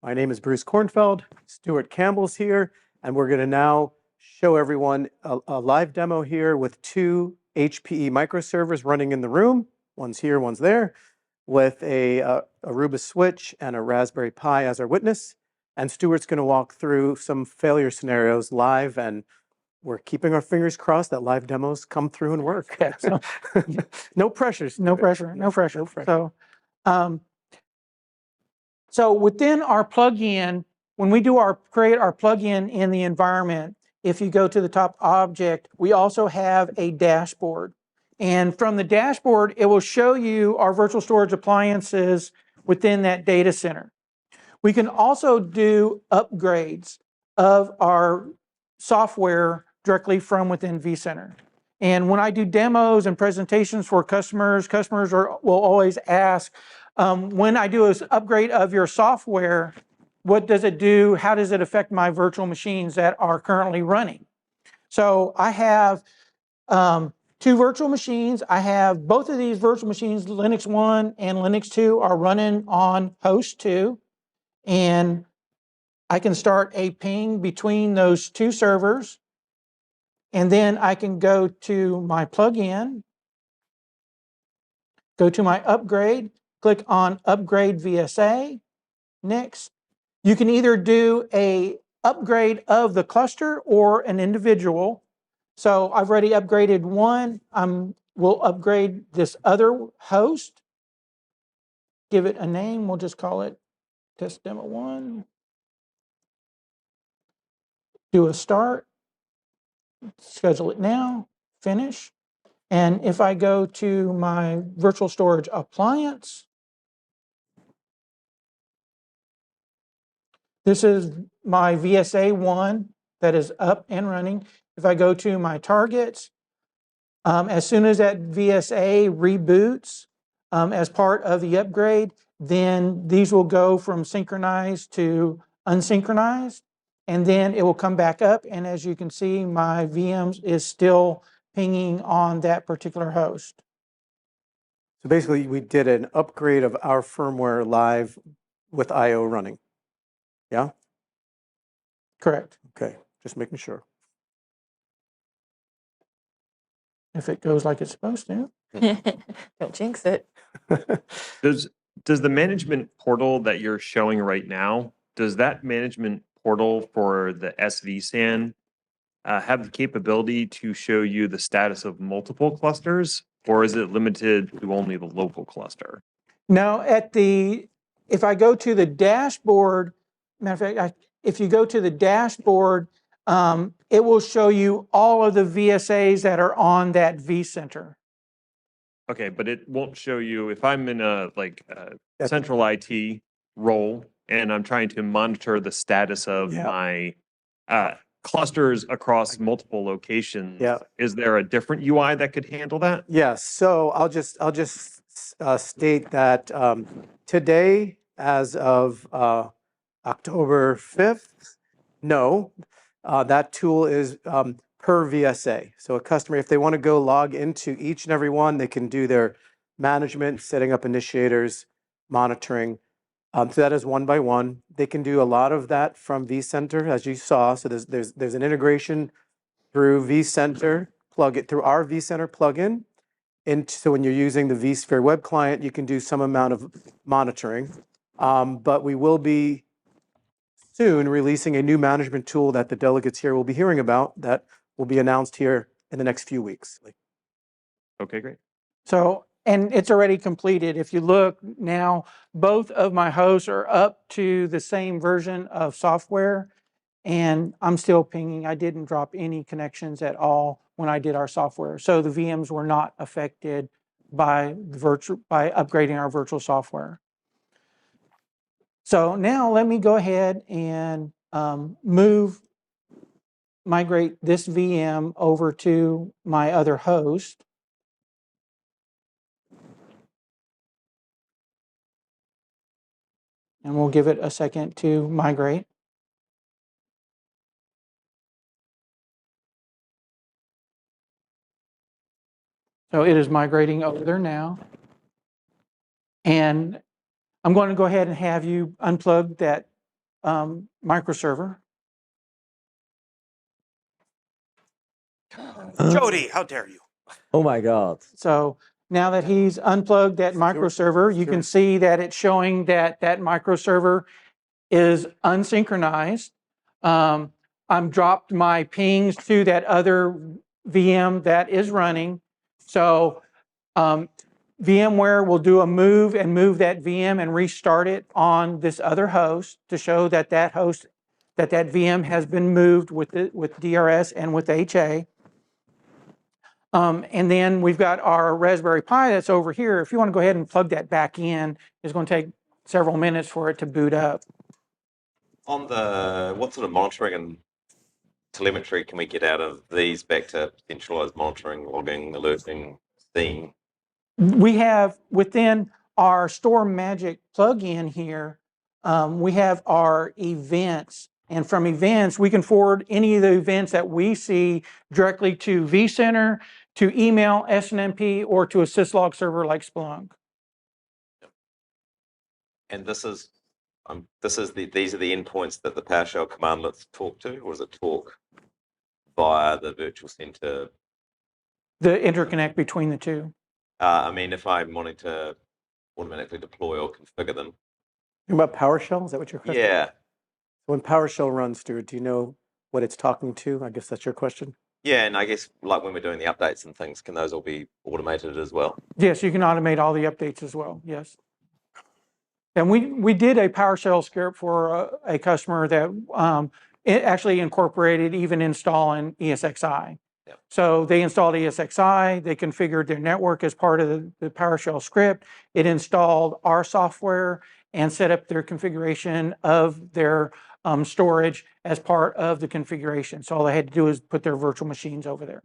My name is Bruce Kornfeld. Stuart Campbell's here, and we're going to now show everyone a live demo here with two HPE microservers running in the room. One's here, one's there, with a Aruba switch and a Raspberry Pi as our witness. And Stuart's going to walk through some failure scenarios live, and we're keeping our fingers crossed that live demos come through and work. Yeah, so, No pressures. no pressure. So within our plugin, when we do create our plugin in the environment, if you go to the top object, we also have a dashboard. And from the dashboard, it will show you our virtual storage appliances within that data center. We can also do upgrades of our software directly from within vCenter. And when I do demos and presentations for customers will always ask, when I do an upgrade of your software, what does it do? How does it affect my virtual machines that are currently running? So I have two virtual machines. I have both of these virtual machines, Linux 1 and Linux 2, are running on host 2. And I can start a ping between those two servers. And then I can go to my plugin, go to my upgrade, click on Upgrade VSA, next. You can either do an upgrade of the cluster or an individual. So I've already upgraded one. We'll upgrade this other host, give it a name. We'll just call it Test Demo 1. Do a start, schedule it now, finish. And if I go to my virtual storage appliance, this is my VSA 1 that is up and running. If I go to my targets, as soon as that VSA reboots as part of the upgrade, then these will go from synchronized to unsynchronized, and then it will come back up. And as you can see, my VMs is still pinging on that particular host. So basically, we did an upgrade of our firmware live with I/O running. Yeah? Correct. Okay, just making sure. If it goes like it's supposed to. Don't jinx it. Does the management portal that you're showing right now, does that management portal for the SvSAN have the capability to show you the status of multiple clusters, or is it limited to only the local cluster? No, if I go to the dashboard, matter of fact, if you go to the dashboard, it will show you all of the VSAs that are on that vCenter. Okay, but it won't show you if I'm in a central IT role and I'm trying to monitor the status of my clusters across multiple locations. Yeah. Is there a different UI that could handle that? Yes. So I'll just state that today, as of October 5th, no, that tool is per VSA. So a customer, if they want to go log into each and every one, they can do their management, setting up initiators, monitoring. So that is one by one. They can do a lot of that from vCenter, as you saw. So there's an integration through vCenter, plug it through our vCenter plugin. So when you're using the vSphere web client, you can do some amount of monitoring. But we will be soon releasing a new management tool that the delegates here will be hearing about that will be announced here in the next few weeks. Okay, great. So, and it's already completed. If you look now, both of my hosts are up to the same version of software, and I'm still pinging. I didn't drop any connections at all when I did our software. So the VMs were not affected by upgrading our virtual software. So now let me go ahead and migrate this VM over to my other host. And we'll give it a second to migrate. So it is migrating over there now. And I'm going to go ahead and have you unplug that MicroServer. Jody, how dare you? Oh my God. So now that he's unplugged that MicroServer, you can see that it's showing that that MicroServer is unsynchronized. I'm dropped my pings to that other VM that is running. So VMware will do a move and move that VM and restart it on this other host to show that that host, that VM has been moved with DRS and with HA. And then we've got our Raspberry Pi that's over here. If you want to go ahead and plug that back in, it's going to take several minutes for it to boot up. On the, what sort of monitoring and telemetry can we get out of these back to centralized monitoring, logging, alerting, seeing? We have within our StorMagic plugin here, we have our events. And from events, we can forward any of the events that we see directly to vCenter, to email, SNMP, or to a syslog server like Splunk. And this is these are the endpoints that the PowerShell commandlets talk to, or is it talk via the virtual center? The interconnect between the two. I mean, if I'm wanting to automatically deploy or configure them. Talking about PowerShell? Is that what your question? Yeah. When PowerShell runs, Stuart, do you know what it's talking to? I guess that's your question. Yeah, and I guess like when we're doing the updates and things, can those all be automated as well? Yes, you can automate all the updates as well, yes. And we did a PowerShell script for a customer that it actually incorporated even installing ESXi. Yep. So they installed ESXi, they configured their network as part of the PowerShell script. It installed our software and set up their configuration of their storage as part of the configuration. So all they had to do is put their virtual machines over there.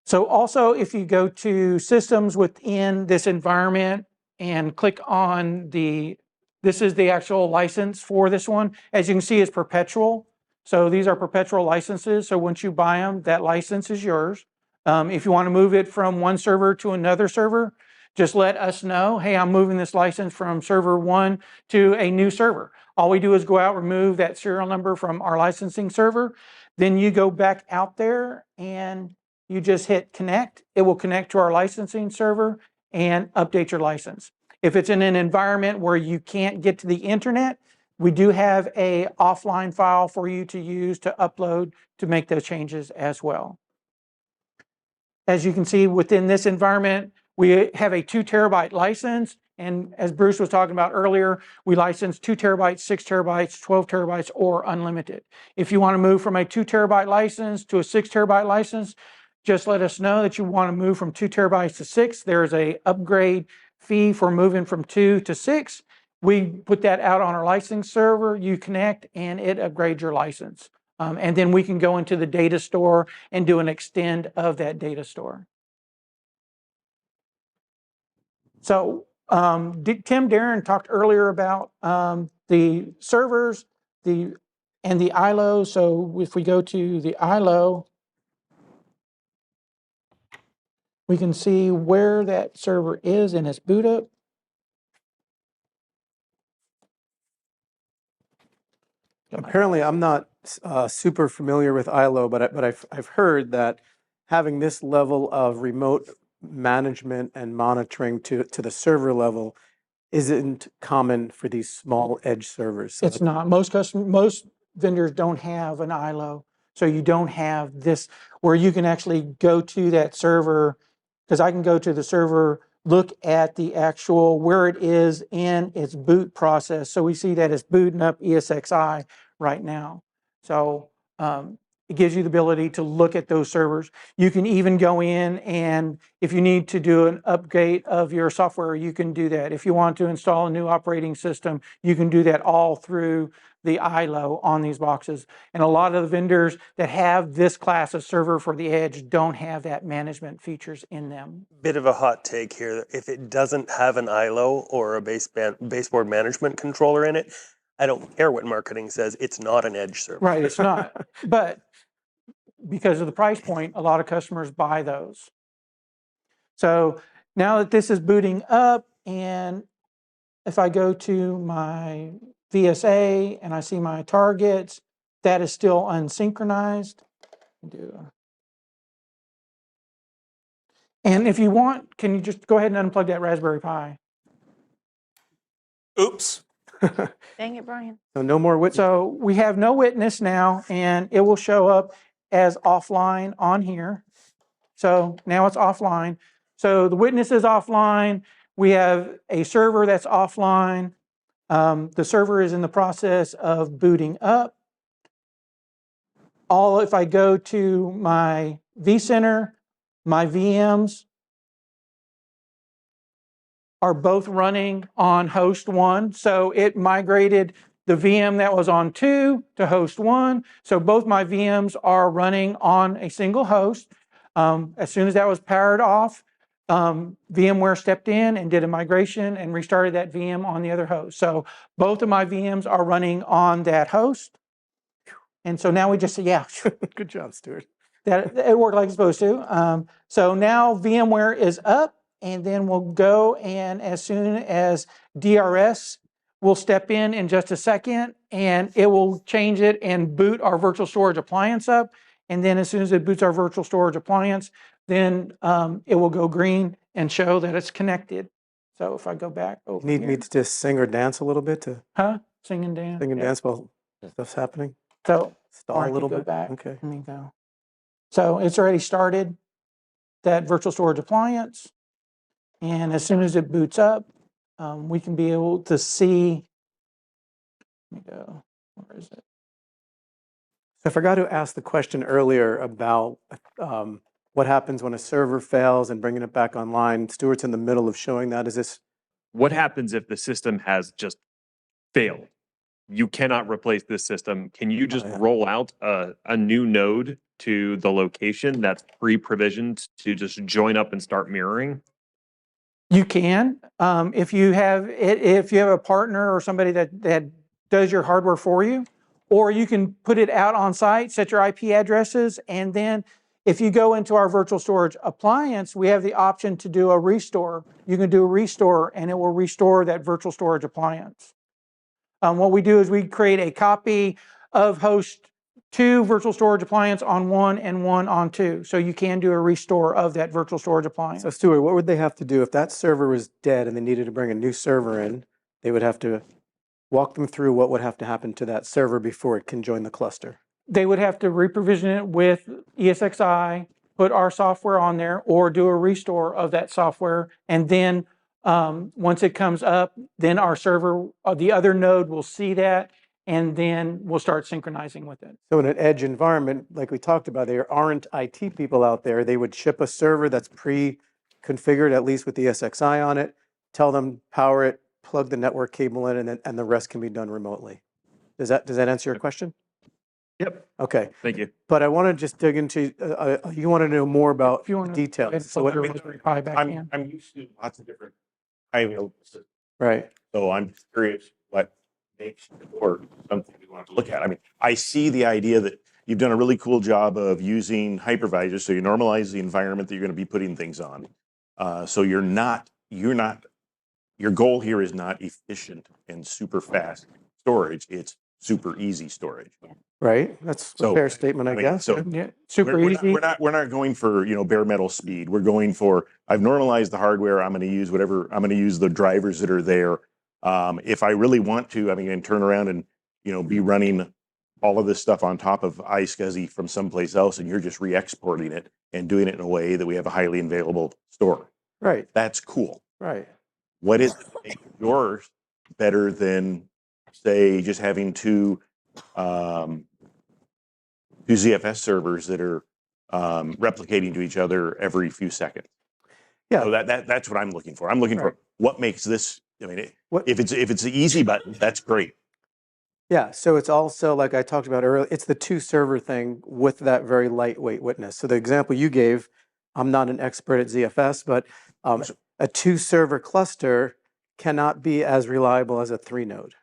So also, if you go to systems within this environment and click on this is the actual license for this one. As you can see, it's perpetual. So these are perpetual licenses. So once you buy them, that license is yours. If you want to move it from one server to another server, just let us know, hey, I'm moving this license from server 1 to a new server. All we do is go out, remove that serial number from our licensing server. Then you go back out there and you just hit connect. It will connect to our licensing server and update your license. If it's in an environment where you can't get to the internet, we do have a offline file for you to use to upload to make those changes as well. As you can see within this environment, we have a 2 terabyte license. And as Bruce was talking about earlier, we license 2 terabytes, 6 terabytes, 12 terabytes, or unlimited. If you want to move from a 2 terabyte license to a 6 terabyte license, just let us know that you want to move from 2 terabytes to 6. There's an upgrade fee for moving from 2 to 6. We put that out on our licensing server, you connect, and it upgrades your license. And then we can go into the data store and do an extend of that data store. So Tim Darren talked earlier about the servers and the ILO. So if we go to the ILO, we can see where that server is in its boot up. Apparently, I'm not super familiar with ILO, but I've heard that having this level of remote management and monitoring to the server level isn't common for these small edge servers. So It's not. Most vendors don't have an ILO. So you don't have this where you can actually go to that server, because I can go to the server, look at the actual where it is in its boot process. So we see that it's booting up ESXi right now. So it gives you the ability to look at those servers. You can even go in and if you need to do an update of your software, you can do that. If you want to install a new operating system, you can do that all through the ILO on these boxes. And a lot of the vendors that have this class of server for the edge don't have that management features in them. Bit of a hot take here. If it doesn't have an ILO or a baseboard management controller in it, I don't care what marketing says, it's not an edge server. Right, it's not. But because of the price point, a lot of customers buy those. So now that this is booting up and if I go to my VSA and I see my targets, that is still unsynchronized. And if you want, can you just go ahead and unplug that Raspberry Pi? Oops. Dang it, Brian. So no more witness. So we have no witness now, and it will show up as offline on here. So now it's offline. So the witness is offline. We have a server that's offline. The server is in the process of booting up. If I go to my vCenter, my VMs are both running on host 1. So it migrated the VM that was on 2 to host 1. So both my VMs are running on a single host. As soon as that was powered off, VMware stepped in and did a migration and restarted that VM on the other host. So both of my VMs are running on that host. And so now we just say, yeah, Good job, Stuart. that it worked like it's supposed to. So now VMware is up, and then we'll go, and as soon as DRS will step in just a second, and it will change it and boot our virtual storage appliance up. And then as soon as it boots our virtual storage appliance, then it will go green and show that it's connected. So if I go back over Need here, me to just sing or dance a little bit to sing and dance. sing and Yeah. dance while stuff's happening? So Stall or I a could little go bit? back. Okay. Let me go. So it's already started that virtual storage appliance. And as soon as it boots up, we can be able to see, let me go, where is it? I forgot to ask the question earlier about what happens when a server fails and bringing it back online. Stuart's in the middle of showing that. Is this? What happens if the system has just failed? You cannot replace this system. Can you just yeah. roll out a new node to the location that's pre-provisioned to just join up and start mirroring? You can, if you have a partner or somebody that does your hardware for you, or you can put it out on site, set your IP addresses, and then if you go into our virtual storage appliance, we have the option to do a restore. You can do a restore, and it will restore that virtual storage appliance. What we do is we create a copy of host 2 virtual storage appliance on 1 and 1 on 2. So you can do a restore of that virtual storage appliance. So Stuart, what would they have to do if that server was dead and they needed to bring a new server in? They would have to walk them through what would have to happen to that server before it can join the cluster. They would have to reprovision it with ESXi, put our software on there, or do a restore of that software. And then once it comes up, then our server, the other node will see that, and then we'll start synchronizing with it. So in an edge environment, like we talked about, there aren't IT people out there. They would ship a server that's pre-configured, at least with the ESXi on it, tell them power it, plug the network cable in, and the rest can be done remotely. Does that answer your question? Yep. Okay, Thank you. but I want to just dig into, you want to know more about If you want to details. So plug what, your Raspberry Pi back in. I'm used to lots of different high available systems, right, so I'm just curious what makes it work, something we want to look at. I mean, I see the idea that you've done a really cool job of using hypervisors, so you normalize the environment that you're going to be putting things on. So your goal here is not efficient and super fast storage, it's super easy storage. right? That's a So, fair statement, I I mean, guess. so- Yeah, super we're easy. we're not going for, bare metal speed. We're going for, I've normalized the hardware. I'm going to use the drivers that are there. If I really want to, I mean, and turn around and, be running all of this stuff on top of iSCSI from someplace else, and you're just re-exporting it and doing it in a way that we have a highly available store. Right, That's cool. right. What is it that makes yours better than, say, just having two ZFS servers that are replicating to each other every few seconds? Yeah. So that's what I'm looking for. I'm looking Right. for what makes this. I mean, What- if it's the easy button, that's great. Yeah, so it's also, like I talked about earlier, it's the 2 server thing with that very lightweight witness. So the example you gave, I'm not an expert at ZFS, but a 2 server cluster cannot be as reliable as a 3 node,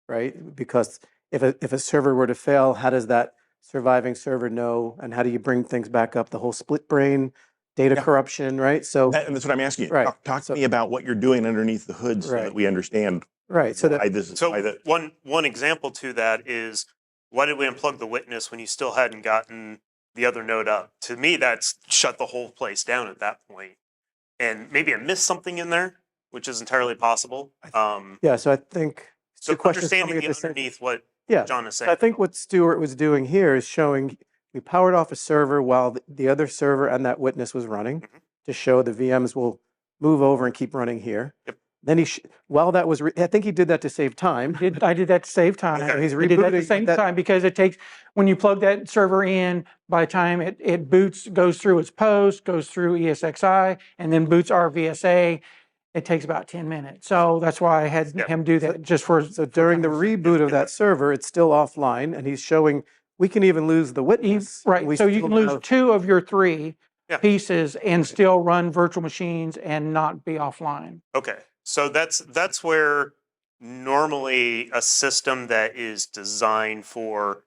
right? Because if a server were to fail, how does that surviving server know, and how do you bring things back up? The whole split brain, data Yeah. corruption, right? So And that's what I'm asking you. Right. Talk So- to me about what you're doing underneath the hood so Right. that we understand Right, so that, Why this is, So why that, one example to that is, why did we unplug the witness when you still hadn't gotten the other node up? To me, that's shut the whole place down at that point. And maybe I missed something in there, which is entirely possible. yeah, so I think So two questions understanding coming at the the same. underneath what Yeah, John is so saying. I think what Stuart was doing here is showing, we powered off a server while the other server and that witness was running Mhm. to show the VMs will move over and keep running here. Yep. Then while that was, I think he did that to save time. I did that to save time. Okay. He's I did that at the rebooting same that- time because it takes, when you plug that server in, by the time it boots, goes through its post, goes through ESXi, and then boots our VSA, it takes about 10 minutes. So that's why I had Yeah. him do that just for. So during the time's- reboot of that server, it's still offline and he's showing, we can even lose the witness. and Right, we so you still can lose have- 2 of your 3 Yeah. pieces and still run virtual machines and not be offline. Okay, so that's where normally a system that is designed for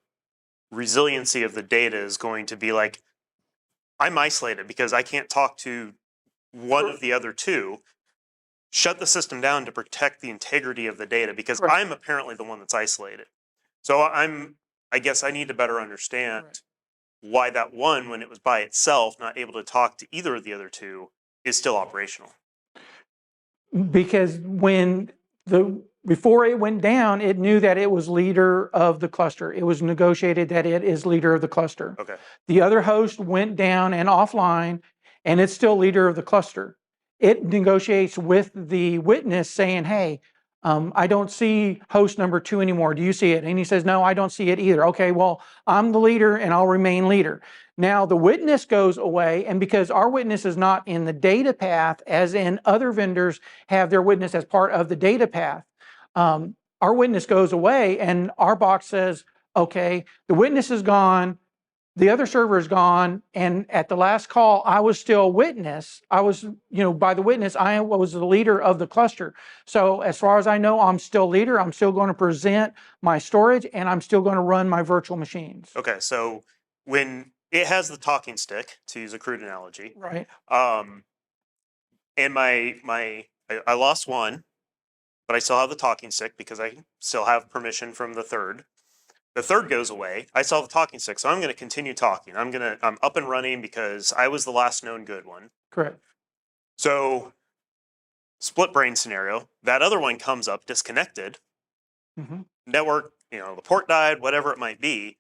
resiliency of the data is going to be like, I'm isolated because I can't talk to one of the other 2. Shut the system down to protect the integrity of the data because Right. I'm apparently the one that's isolated. So I guess I need to better understand Right. why that one, when it was by itself, not able to talk to either of the other 2, is still operational. Because before it went down, it knew that it was leader of the cluster. It was negotiated that it is leader of the cluster. Okay. The other host went down and offline, and it's still leader of the cluster. It negotiates with the witness saying, hey, I don't see host number 2 anymore. Do you see it? And he says, no, I don't see it either. Okay, well, I'm the leader and I'll remain leader. Now the witness goes away, and because our witness is not in the data path, as in other vendors have their witness as part of the data path, our witness goes away and our box says, okay, the witness is gone, the other server is gone, and at the last call, I was still witness. I was, by the witness, I was the leader of the cluster. So as far as I know, I'm still leader. I'm still going to present my storage, and I'm still going to run my virtual machines. Okay, so when it has the talking stick, to use a crude analogy, Right. and I lost one, but I still have the talking stick because I still have permission from the third. The third goes away. I still have the talking stick, so I'm going to continue talking. I'm up and running because I was the last known good one. Correct. So, split brain scenario. That other one comes up disconnected. Mhm. Network, the port died, whatever it might be.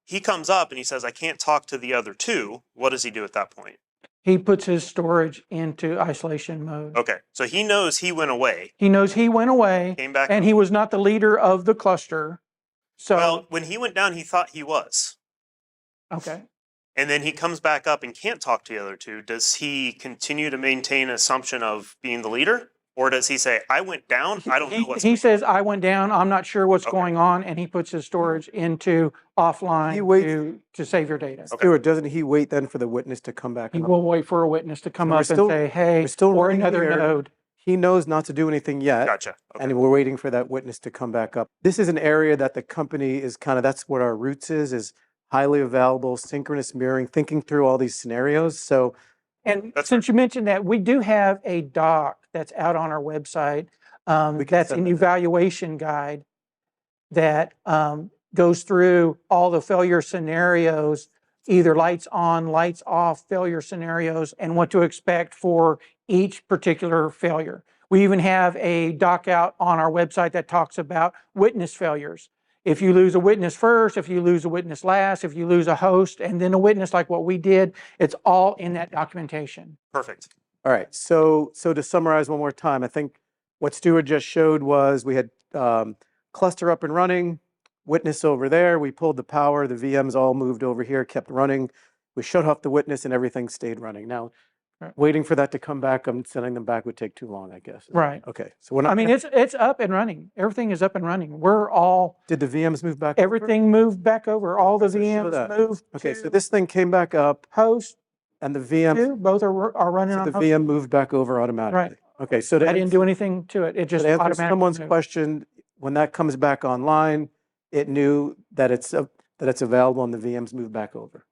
He comes up and he says, I can't talk to the other 2. What does he do at that point? He puts his storage into isolation mode. Okay, so he knows he went away, He knows he went away, came back. and he was not the leader of the cluster. So, Well, when he went down, he thought he was. okay. And then he comes back up and can't talk to the other 2. Does he continue to maintain an assumption of being the leader? Or does he say, I went down, I don't know what's He going says, I went down, I'm not sure what's Okay. going on, and he puts his storage into offline He waits- to save your data. Okay. Stuart, doesn't he wait then for the witness to come back He up? will wait for a witness to come So we're up still- and say, hey, we're still or running another here. node. He knows not to do anything yet. Gotcha. Okay. And we're waiting for that witness to come back up. This is an area that the company is that's what our roots is highly available, synchronous mirroring, thinking through all these scenarios. So And That's since you mentioned that, we do have a doc that's out on our website. We can That's send an that. evaluation guide that goes through all the failure scenarios, either lights on, lights off failure scenarios, and what to expect for each particular failure. We even have a doc out on our website that talks about witness failures. If you lose a witness first, if you lose a witness last, if you lose a host and then a witness like what we did, it's all in that documentation. Perfect. all right. So to summarize one more time, I think what Stuart just showed was we had cluster up and running, witness over there. We pulled the power. The VMs all moved over here, kept running. We shut off the witness and everything stayed running. Now, Right. waiting for that to come back, sending them back would take too long, I guess. Right. Okay. So we're not. I mean, it's up and running. Everything is up and running. We're all, did the VMs move back? over? everything moved back over. All the So show that. VMs moved Okay. So to this thing came back up host and the VM, two. Both are running so on the host. VM moved back over automatically. Right. Okay. So to I didn't do anything to it. It just to answer automatically someone's moved. question, when that comes back online, it knew that it's available and the VMs move back over.